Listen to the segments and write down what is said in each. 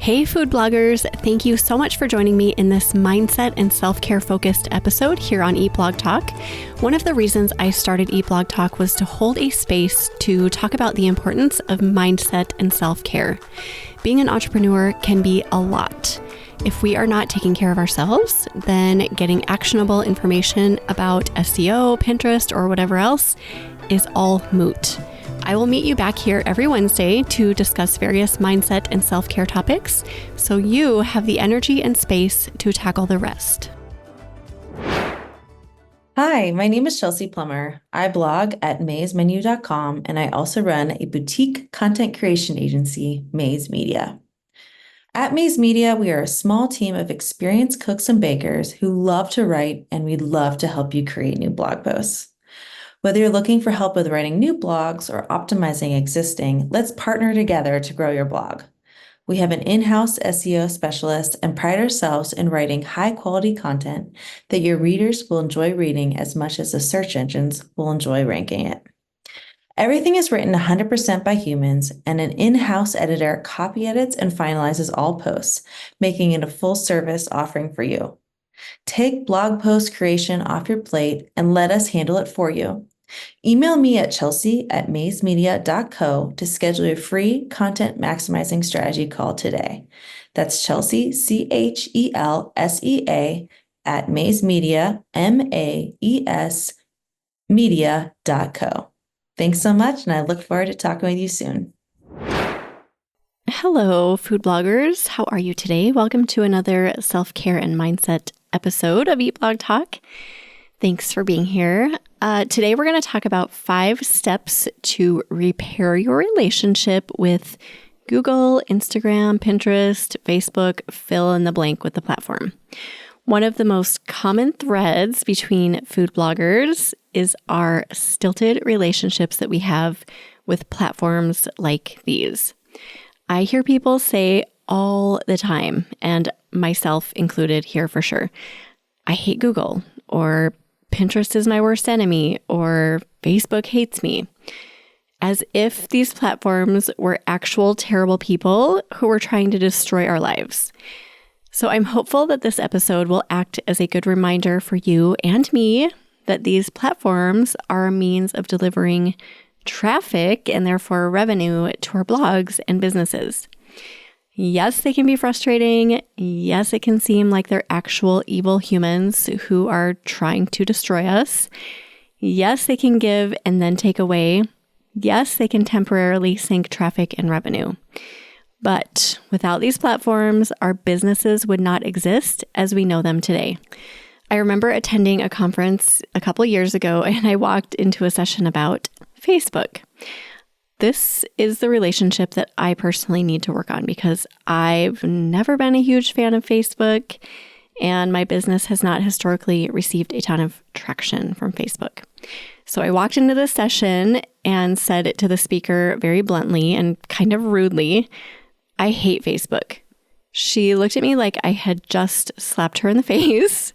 Hey food bloggers, thank you so much for joining me in this mindset and self-care focused episode here on Eat Blog Talk. One of the reasons I started Eat Blog Talk was to hold a space to talk about the importance of mindset and self-care. Being an entrepreneur can be a lot. If we are not taking care of ourselves, then getting actionable information about SEO, Pinterest, or whatever else is all moot. I will meet you back here every Wednesday to discuss various mindset and self-care topics, so you have the energy and space to tackle the rest. Hi, my name is Chelsea Plummer. I blog at maesmenu.com, and I also run a boutique content creation agency, Maes Media. At Maes Media, we are a small team of experienced cooks and bakers who love to write, and we'd love to help you create new blog posts. Whether you're looking for help with writing new blogs or optimizing existing, let's partner together to grow your blog. We have an in-house SEO specialist and pride ourselves in writing high-quality content that your readers will enjoy reading as much as the search engines will enjoy ranking it. Everything is written 100% by humans, and an in-house editor copy edits and finalizes all posts, making it a full-service offering for you. Take blog post creation off your plate and let us handle it for you. Email me at chelsea@maesmedia.co to schedule a free content maximizing strategy call today. That's Chelsea, CHELSEA, at maesmedia, MAES, media.co. Thanks so much, and I look forward to talking with you soon. Hello, food bloggers. How are you today? Welcome to another self-care and mindset episode of Eat Blog Talk. Thanks for being here. Today, we're going to talk about 5 steps to repair your relationship with Google, Instagram, Pinterest, Facebook, fill in the blank with the platform. One of the most common threads between food bloggers is our stilted relationships that we have with platforms like these. I hear people say all the time, and myself included here for sure, I hate Google, or Pinterest is my worst enemy, or Facebook hates me, as if these platforms were actual terrible people who were trying to destroy our lives. So I'm hopeful that this episode will act as a good reminder for you and me that these platforms are a means of delivering traffic and therefore revenue to our blogs and businesses. Yes, they can be frustrating. Yes, it can seem like they're actual evil humans who are trying to destroy us. Yes, they can give and then take away. Yes, they can temporarily sink traffic and revenue. But without these platforms, our businesses would not exist as we know them today. I remember attending a conference a couple years ago, and I walked into a session about Facebook. This is the relationship that I personally need to work on because I've never been a huge fan of Facebook, and my business has not historically received a ton of traction from Facebook. So I walked into this session and said to the speaker very bluntly and kind of rudely, I hate Facebook. She looked at me like I had just slapped her in the face.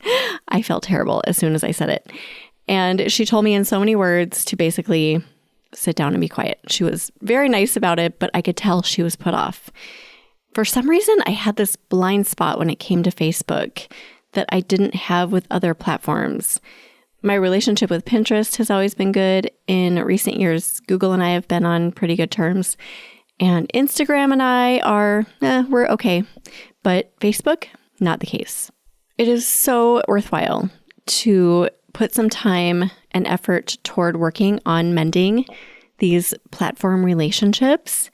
I felt terrible as soon as I said it. And she told me in so many words to basically sit down and be quiet. She was very nice about it, but I could tell she was put off. For some reason, I had this blind spot when it came to Facebook that I didn't have with other platforms. My relationship with Pinterest has always been good. In recent years, Google and I have been on pretty good terms. And Instagram and I are, we're okay. But Facebook, not the case. It is so worthwhile to put some time and effort toward working on mending these platform relationships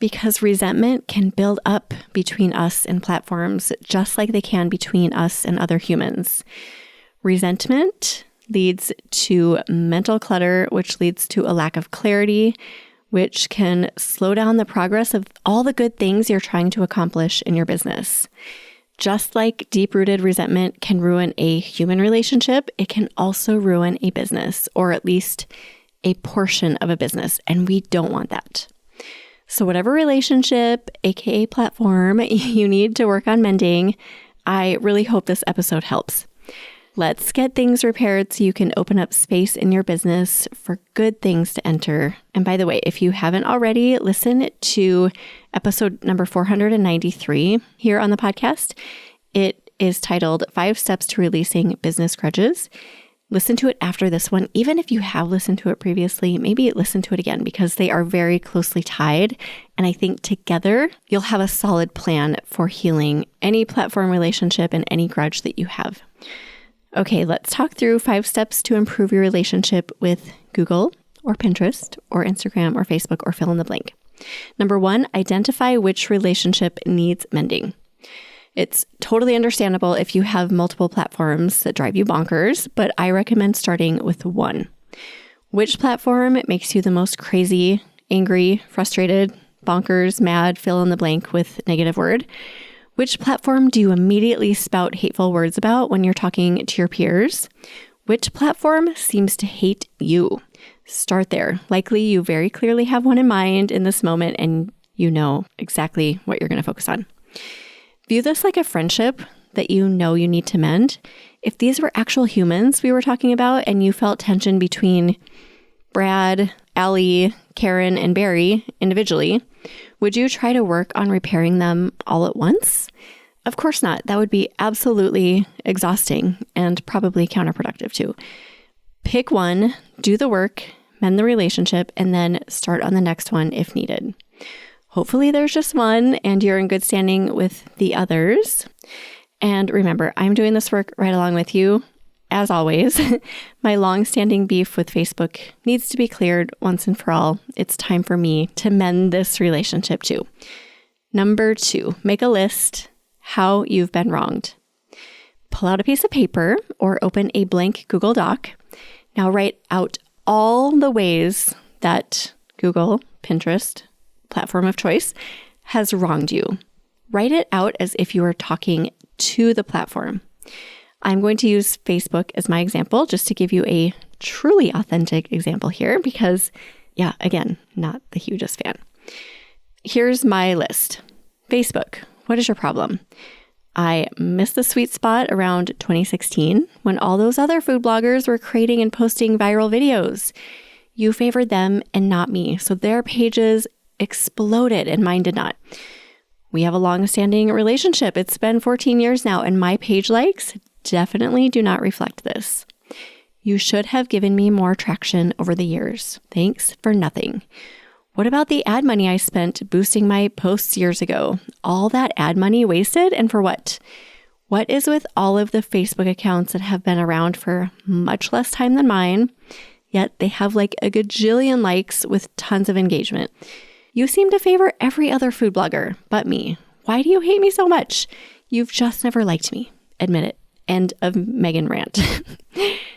because resentment can build up between us and platforms just like they can between us and other humans. Resentment leads to mental clutter, which leads to a lack of clarity, which can slow down the progress of all the good things you're trying to accomplish in your business. Just like deep-rooted resentment can ruin a human relationship, it can also ruin a business, or at least a portion of a business, and we don't want that. So whatever relationship, aka platform, you need to work on mending, I really hope this episode helps. Let's get things repaired so you can open up space in your business for good things to enter. And by the way, if you haven't already, listen to episode number 493 here on the podcast. It is titled 5 Steps to Releasing Business Grudges. Listen to it after this one. Even if you have listened to it previously, maybe listen to it again because they are very closely tied. And I think together you'll have a solid plan for healing any platform relationship and any grudge that you have. Okay, let's talk through 5 steps to improve your relationship with Google or Pinterest or Instagram or Facebook or fill in the blank. Number 1, identify which relationship needs mending. It's totally understandable if you have multiple platforms that drive you bonkers, but I recommend starting with one. Which platform makes you the most crazy, angry, frustrated, bonkers, mad, fill in the blank with negative word? Which platform do you immediately spout hateful words about when you're talking to your peers? Which platform seems to hate you? Start there. Likely you very clearly have one in mind in this moment and you know exactly what you're going to focus on. View this like a friendship that you know you need to mend. If these were actual humans we were talking about and you felt tension between Brad, Allie, Karen, and Barry individually, would you try to work on repairing them all at once? Of course not. That would be absolutely exhausting and probably counterproductive too. Pick one, do the work, mend the relationship, and then start on the next one if needed. Hopefully there's just one and you're in good standing with the others. And remember, I'm doing this work right along with you. As always, my long-standing beef with Facebook needs to be cleared once and for all. It's time for me to mend this relationship too. Number 2, make a list how you've been wronged. Pull out a piece of paper or open a blank Google Doc. Now write out all the ways that Google, Pinterest, platform of choice, has wronged you. Write it out as if you were talking to the platform. I'm going to use Facebook as my example just to give you a truly authentic example here because, yeah, again, not the hugest fan. Here's my list. Facebook, what is your problem? I missed the sweet spot around 2016 when all those other food bloggers were creating and posting viral videos. You favored them and not me, so their pages exploded and mine did not. We have a long-standing relationship. It's been 14 years now, and my page likes definitely do not reflect this. You should have given me more traction over the years. Thanks for nothing. What about the ad money I spent boosting my posts years ago? All that ad money wasted, and for what? What is with all of the Facebook accounts that have been around for much less time than mine, yet they have like a gajillion likes with tons of engagement? You seem to favor every other food blogger but me. Why do you hate me so much? You've just never liked me. Admit it. End of Megan rant.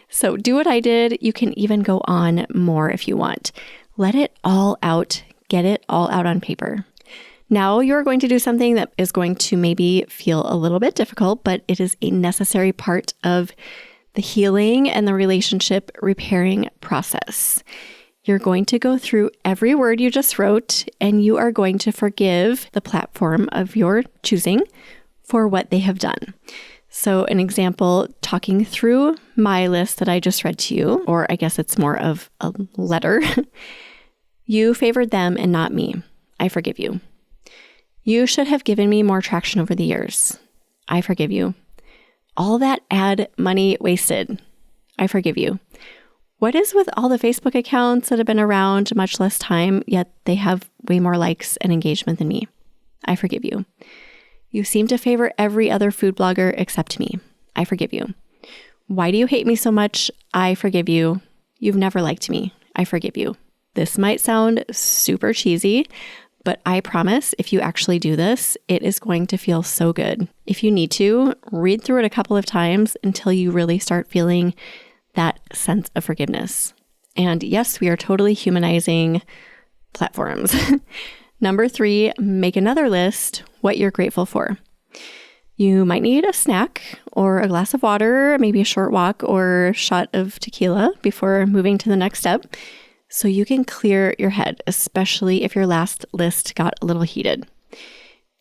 So do what I did. You can even go on more if you want. Let it all out. Get it all out on paper. Now you're going to do something that is going to maybe feel a little bit difficult, but it is a necessary part of the healing and the relationship repairing process. You're going to go through every word you just wrote, and you are going to forgive the platform of your choosing for what they have done. So an example, talking through my list that I just read to you, or I guess it's more of a letter. You favored them and not me. I forgive you. You should have given me more traction over the years. I forgive you. All that ad money wasted. I forgive you. What is with all the Facebook accounts that have been around much less time, yet they have way more likes and engagement than me? I forgive you. You seem to favor every other food blogger except me. I forgive you. Why do you hate me so much? I forgive you. You've never liked me. I forgive you. This might sound super cheesy, but I promise if you actually do this, it is going to feel so good. If you need to, read through it a couple of times until you really start feeling that sense of forgiveness. And yes, we are totally humanizing platforms. Number 3, make another list what you're grateful for. You might need a snack or a glass of water, maybe a short walk or shot of tequila before moving to the next step so you can clear your head, especially if your last list got a little heated.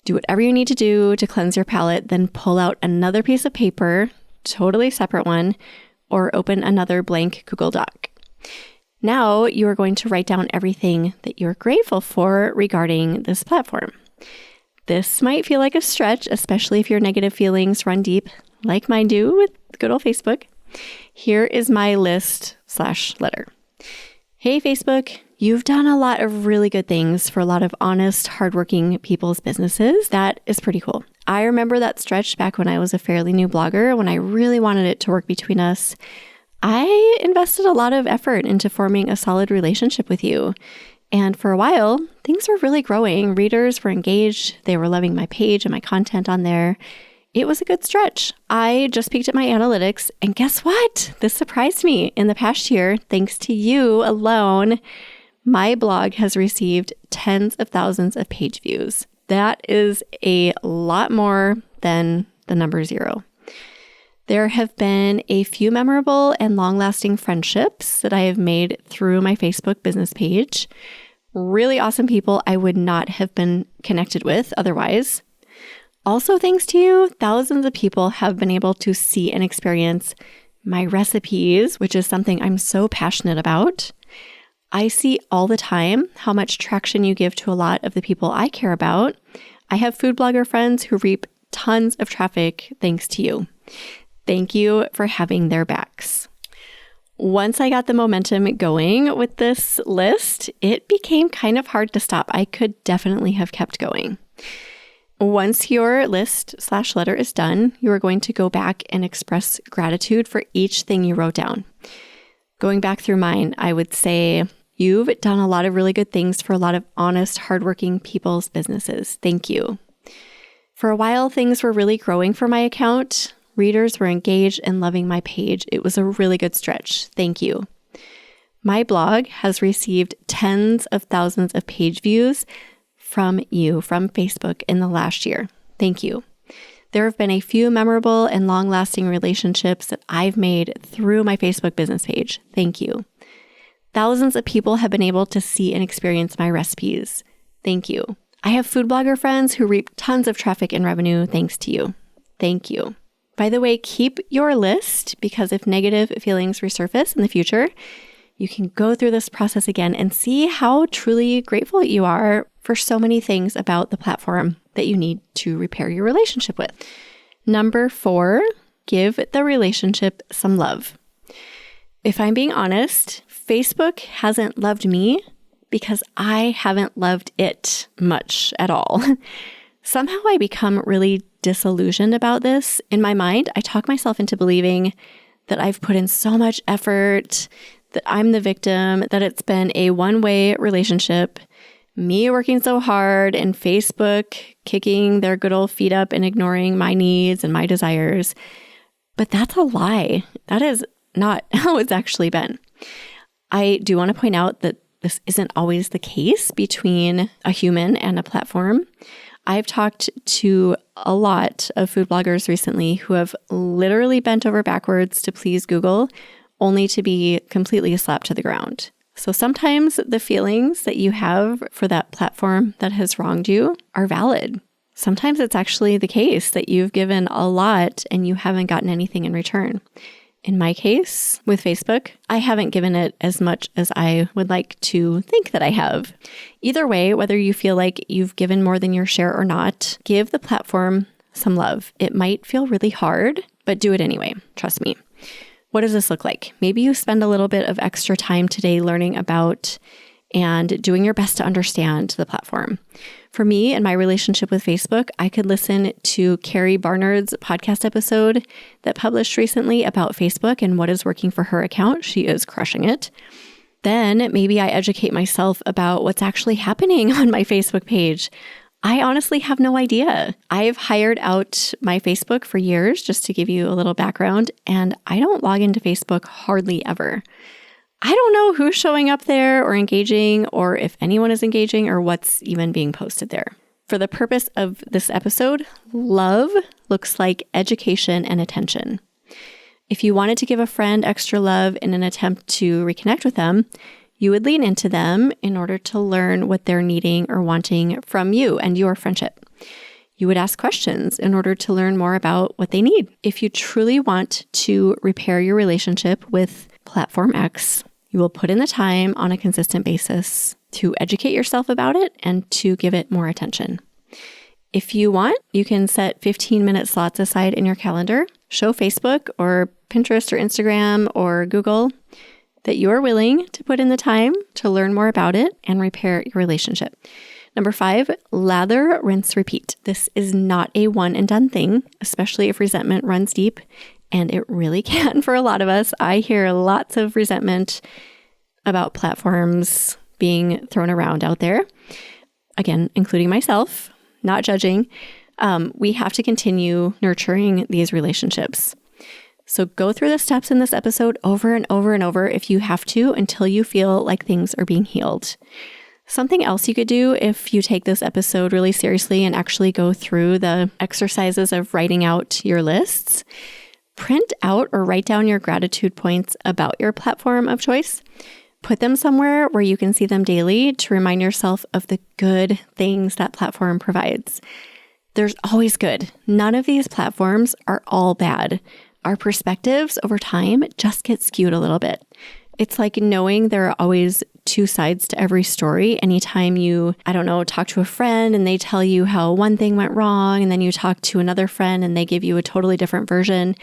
Do whatever you need to do to cleanse your palate, then pull out another piece of paper, totally separate one, or open another blank Google Doc. Now you are going to write down everything that you're grateful for regarding this platform. This might feel like a stretch, especially if your negative feelings run deep, like mine do with good old Facebook. Here is my list/letter. Hey, Facebook, you've done a lot of really good things for a lot of honest, hardworking people's businesses. That is pretty cool. I remember that stretch back when I was a fairly new blogger, when I really wanted it to work between us. I invested a lot of effort into forming a solid relationship with you. And for a while, things were really growing. Readers were engaged. They were loving my page and my content on there. It was a good stretch. I just peeked at my analytics, and guess what? This surprised me. In the past year, thanks to you alone, my blog has received tens of thousands of page views. That is a lot more than the number 0. There have been a few memorable and long-lasting friendships that I have made through my Facebook business page. Really awesome people I would not have been connected with otherwise. Also, thanks to you, thousands of people have been able to see and experience my recipes, which is something I'm so passionate about. I see all the time how much traction you give to a lot of the people I care about. I have food blogger friends who reap tons of traffic thanks to you. Thank you for having their backs. Once I got the momentum going with this list, it became kind of hard to stop. I could definitely have kept going. Once your list/letter is done, you are going to go back and express gratitude for each thing you wrote down. Going back through mine, I would say, you've done a lot of really good things for a lot of honest, hardworking people's businesses. Thank you. For a while, things were really growing for my account. Readers were engaged and loving my page. It was a really good stretch. Thank you. My blog has received tens of thousands of page views from you, from Facebook in the last year. Thank you. There have been a few memorable and long-lasting relationships that I've made through my Facebook business page. Thank you. Thousands of people have been able to see and experience my recipes. Thank you. I have food blogger friends who reap tons of traffic and revenue thanks to you. Thank you. By the way, keep your list, because if negative feelings resurface in the future, you can go through this process again and see how truly grateful you are for so many things about the platform that you need to repair your relationship with. Number 4, give the relationship some love. If I'm being honest, Facebook hasn't loved me because I haven't loved it much at all. Somehow I become really disillusioned about this. In my mind, I talk myself into believing that I've put in so much effort, that I'm the victim, that it's been a one-way relationship, me working so hard and Facebook kicking their good old feet up and ignoring my needs and my desires. But that's a lie. That is not how it's actually been. I do want to point out that this isn't always the case between a human and a platform. I've talked to a lot of food bloggers recently who have literally bent over backwards to please Google, only to be completely slapped to the ground. So sometimes the feelings that you have for that platform that has wronged you are valid. Sometimes it's actually the case that you've given a lot and you haven't gotten anything in return. In my case, with Facebook, I haven't given it as much as I would like to think that I have. Either way, whether you feel like you've given more than your share or not, give the platform some love. It might feel really hard, but do it anyway. Trust me. What does this look like? Maybe you spend a little bit of extra time today learning about and doing your best to understand the platform. For me and my relationship with Facebook, I could listen to Carrie Barnard's podcast episode that published recently about Facebook and what is working for her account. She is crushing it. Then maybe I educate myself about what's actually happening on my Facebook page. I honestly have no idea. I've hired out my Facebook for years, just to give you a little background, and I don't log into Facebook hardly ever. I don't know who's showing up there or engaging, or if anyone is engaging, or what's even being posted there. For the purpose of this episode, love looks like education and attention. If you wanted to give a friend extra love in an attempt to reconnect with them, you would lean into them in order to learn what they're needing or wanting from you and your friendship. You would ask questions in order to learn more about what they need. If you truly want to repair your relationship with Platform X, you will put in the time on a consistent basis to educate yourself about it and to give it more attention. If you want, you can set 15-minute slots aside in your calendar. Show Facebook or Pinterest or Instagram or Google that you're willing to put in the time to learn more about it and repair your relationship. Number 5, lather, rinse, repeat. This is not a one and done thing, especially if resentment runs deep, and it really can for a lot of us. I hear lots of resentment about platforms being thrown around out there. Again, including myself, not judging. We have to continue nurturing these relationships. So go through the steps in this episode over and over and over if you have to until you feel like things are being healed. Something else you could do if you take this episode really seriously and actually go through the exercises of writing out your lists, print out or write down your gratitude points about your platform of choice. Put them somewhere where you can see them daily to remind yourself of the good things that platform provides. There's always good. None of these platforms are all bad. Our perspectives over time just get skewed a little bit. It's like knowing there are always two sides to every story. Anytime you, talk to a friend and they tell you how one thing went wrong, and then you talk to another friend and they give you a totally different version,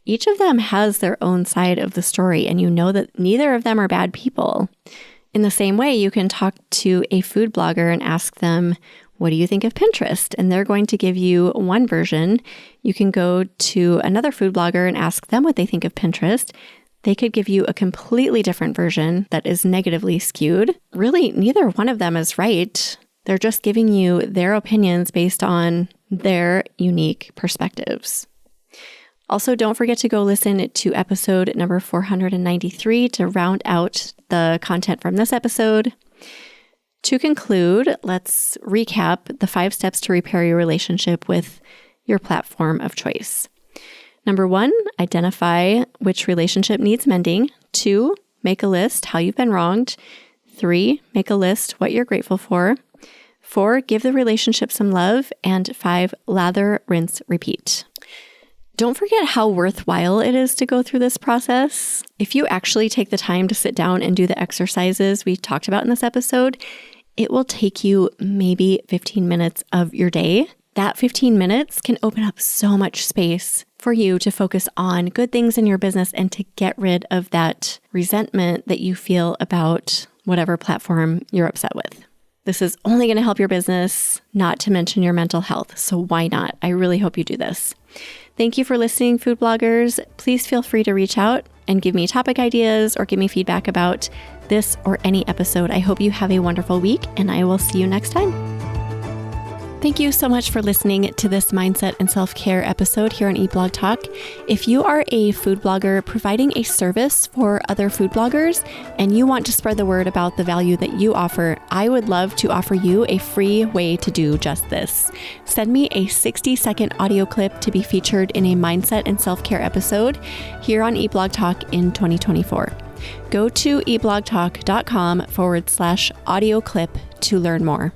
each of them has their own side of the story, and you know that neither of them are bad people. In the same way, you can talk to a food blogger and ask them, what do you think of Pinterest? And they're going to give you one version. You can go to another food blogger and ask them what they think of Pinterest. They could give you a completely different version that is negatively skewed. Really, neither one of them is right. They're just giving you their opinions based on their unique perspectives. Also, don't forget to go listen to episode number 493 to round out the content from this episode. To conclude, let's recap the 5 steps to repair your relationship with your platform of choice. Number 1, identify which relationship needs mending. 2, make a list how you've been wronged. 3, make a list what you're grateful for. 4, give the relationship some love. And 5, lather, rinse, repeat. Don't forget how worthwhile it is to go through this process. If you actually take the time to sit down and do the exercises we talked about in this episode, it will take you maybe 15 minutes of your day. That 15 minutes can open up so much space for you to focus on good things in your business and to get rid of that resentment that you feel about whatever platform you're upset with. This is only going to help your business, not to mention your mental health. So why not? I really hope you do this. Thank you for listening, food bloggers. Please feel free to reach out and give me topic ideas or give me feedback about this or any episode. I hope you have a wonderful week, and I will see you next time. Thank you so much for listening to this mindset and self-care episode here on Eat Blog Talk. If you are a food blogger providing a service for other food bloggers and you want to spread the word about the value that you offer, I would love to offer you a free way to do just this. Send me a 60-second audio clip to be featured in a mindset and self-care episode here on Eat Blog Talk in 2024. Go to eatblogtalk.com/audio clip to learn more.